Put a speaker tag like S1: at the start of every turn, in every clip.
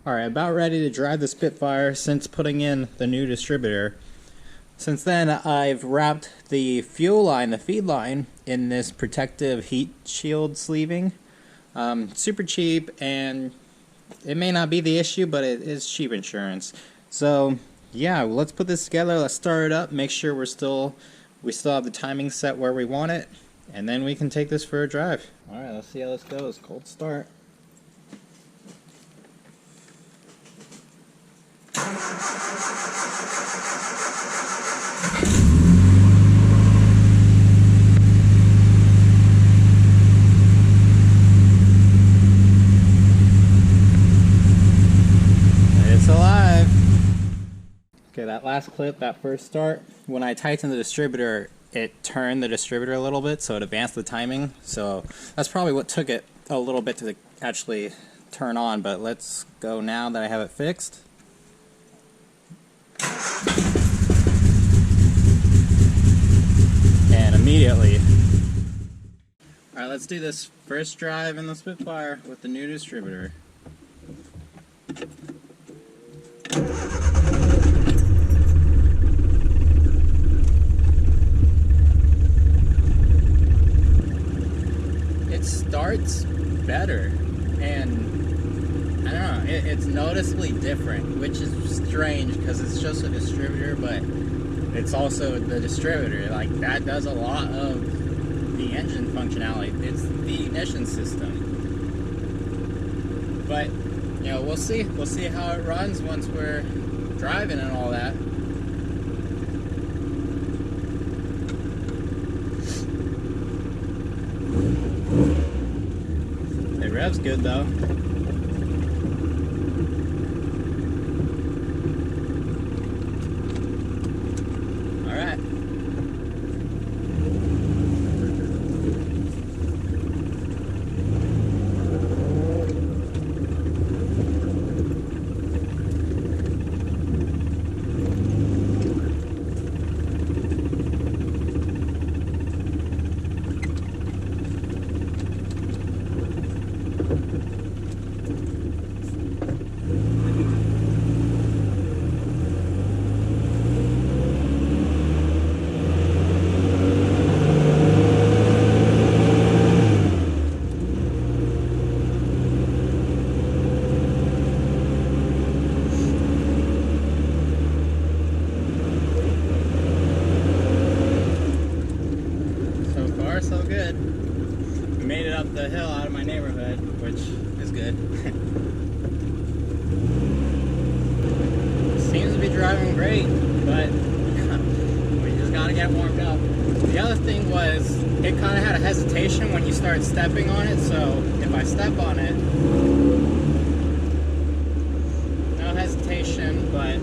S1: Alright, about ready to drive the Spitfire since putting in the new distributor. Since then, I've wrapped the fuel line, the feed line, in this protective heat shield sleeving. Super cheap, and it may not be the issue, but it is cheap insurance. So yeah, let's put this together. Let's start it up, make sure we still have the timing set where we want it, and then we can take this for a drive. Alright, let's see how this goes. Cold start. It's alive. Okay, that last clip, that first start, when I tightened the distributor, it turned the distributor a little bit, so it advanced the timing. So that's probably what took it a little bit to actually turn on, but let's go now that I have it fixed. And immediately. Alright, let's do this first drive in the Spitfire with the new distributor. It starts better, and I don't know, it's noticeably different, which is strange because it's just a distributor, but it's also the distributor. Like, that does a lot of the engine functionality. It's the ignition system. But, you know, we'll see how it runs once we're driving and all that. It revs good though. Alright. So good. We made it up the hill out of my neighborhood, which is good. Seems to be driving great, but we just gotta get warmed up. The other thing was, it kind of had a hesitation when you start stepping on it, so if I step on it, no hesitation, but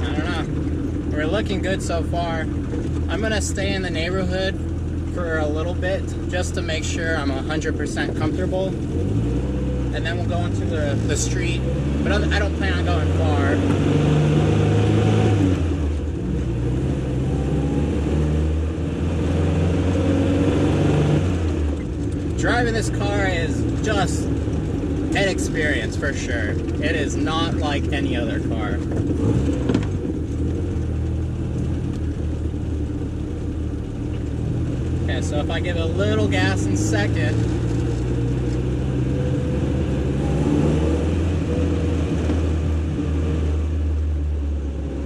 S1: I don't know. We're looking good so far. I'm gonna stay in the neighborhood for a little bit just to make sure I'm 100% comfortable, and then we'll go into the street, but I don't plan on going far. Driving this car is just an experience for sure. It is not like any other car. Okay, so if I give it a little gas in second,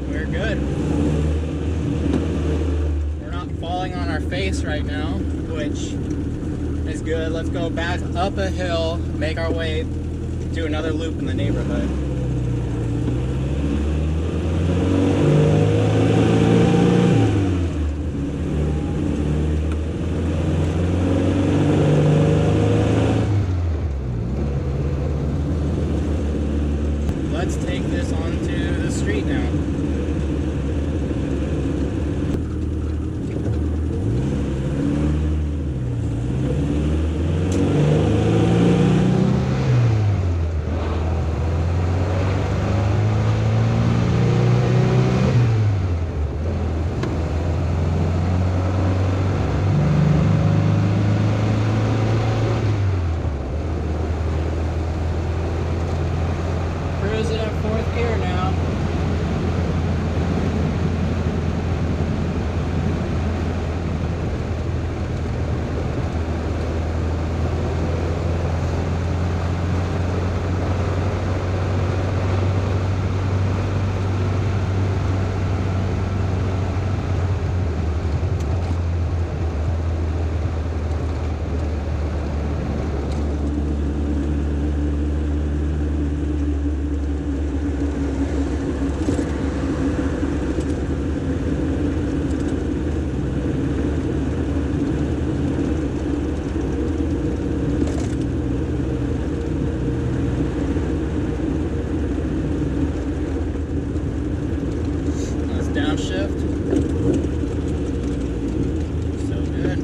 S1: we're good. We're not falling on our face right now, which is good. Let's go back up a hill, make our way, do another loop in the neighborhood. Let's take this onto the street now. cruising at 4th gear now. Downshift. So good.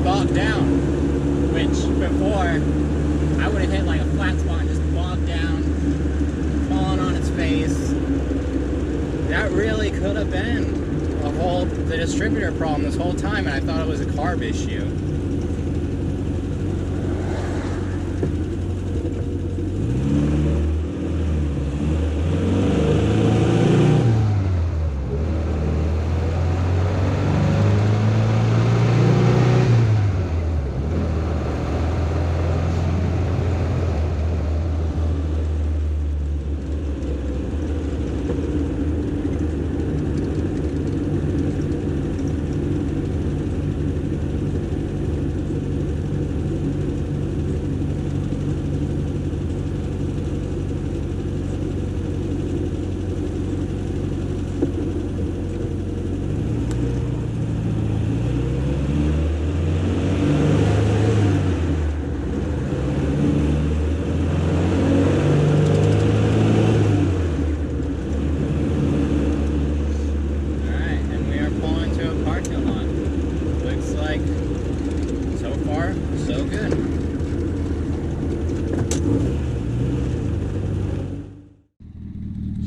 S1: Bogged down, which before I would have hit like a flat spot and just bogged down, falling on its face. That really could have been the distributor problem this whole time, and I thought it was a carb issue.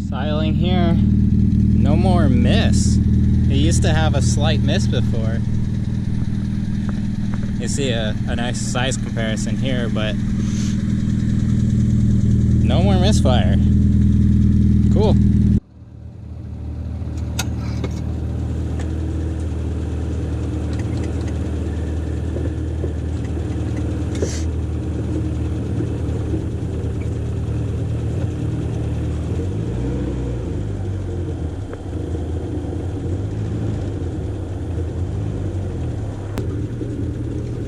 S1: Styling here, no more miss. It used to have a slight miss before. You see a nice size comparison here, but no more misfire. Cool.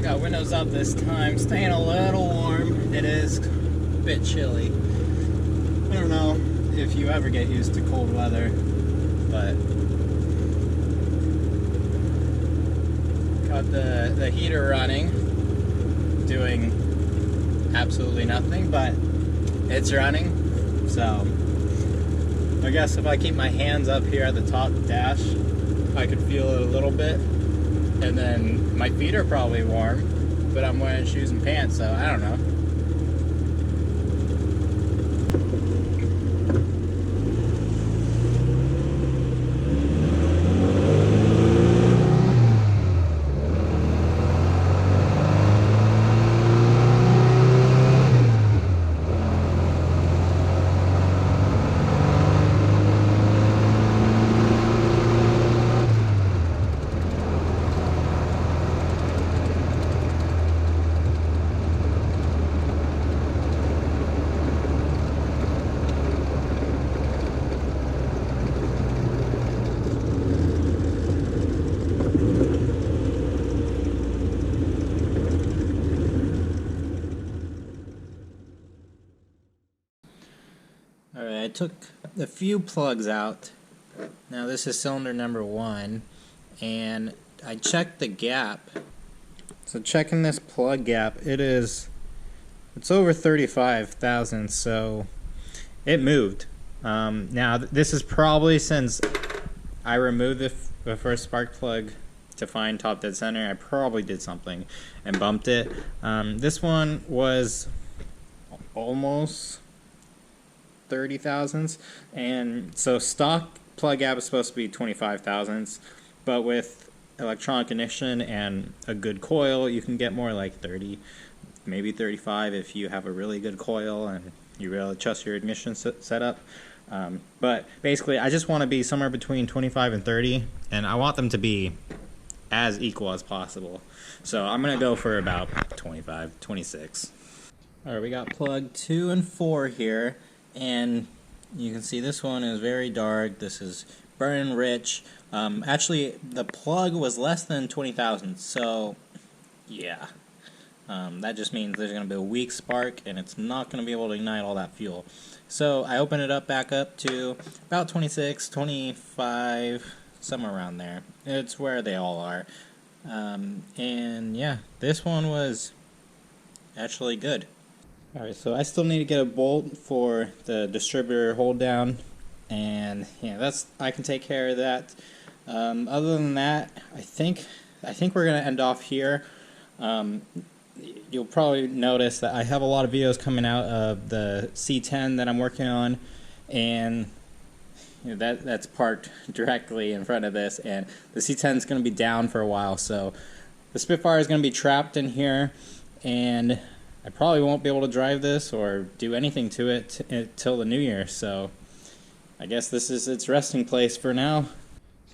S1: Got windows up this time, staying a little warm. It is a bit chilly. I don't know if you ever get used to cold weather, but got the heater running, doing absolutely nothing, but it's running. So I guess if I keep my hands up here at the top dash, I could feel it a little bit. And then my feet are probably warm, but I'm wearing shoes and pants, so I don't know. took a few plugs out. Now this is cylinder number 1, and I checked the gap. So checking this plug gap, it's over 35 thousandths, so it moved. Now this is probably since I removed the first spark plug to find top dead center. I probably did something and bumped it. This one was almost 30 thousandths, and so stock plug gap is supposed to be 25 thousandths, but with electronic ignition and a good coil, you can get more like 30, maybe 35 if you have a really good coil and you really trust your ignition setup. But basically, I just want to be somewhere between 25 and 30, and I want them to be as equal as possible. So I'm going to go for about 25, 26. Alright, we got plug 2 and 4 here, and you can see this one is very dark. This is burn rich. Actually, the plug was less than 20 thousandths, so yeah. That just means there's going to be a weak spark, and it's not going to be able to ignite all that fuel. So I open it up back up to about 26, 25, somewhere around there. It's where they all are. And yeah, this one was actually good. Alright, so I still need to get a bolt for the distributor hold down, and yeah, I can take care of that. Other than that, I think we're gonna end off here. You'll probably notice that I have a lot of videos coming out of the C10 that I'm working on, and that's parked directly in front of this, and the C10 is going to be down for a while, so the Spitfire is going to be trapped in here, and I probably won't be able to drive this or do anything to it till the new year, so I guess this is its resting place for now.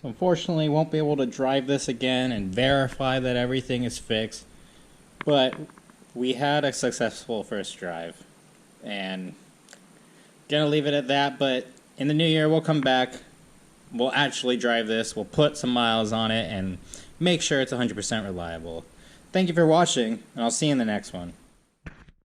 S1: So unfortunately, won't be able to drive this again and verify that everything is fixed, but we had a successful first drive, and gonna leave it at that. But in the new year, we'll come back, we'll actually drive this, we'll put some miles on it, and make sure it's 100% reliable. Thank you for watching, and I'll see you in the next one.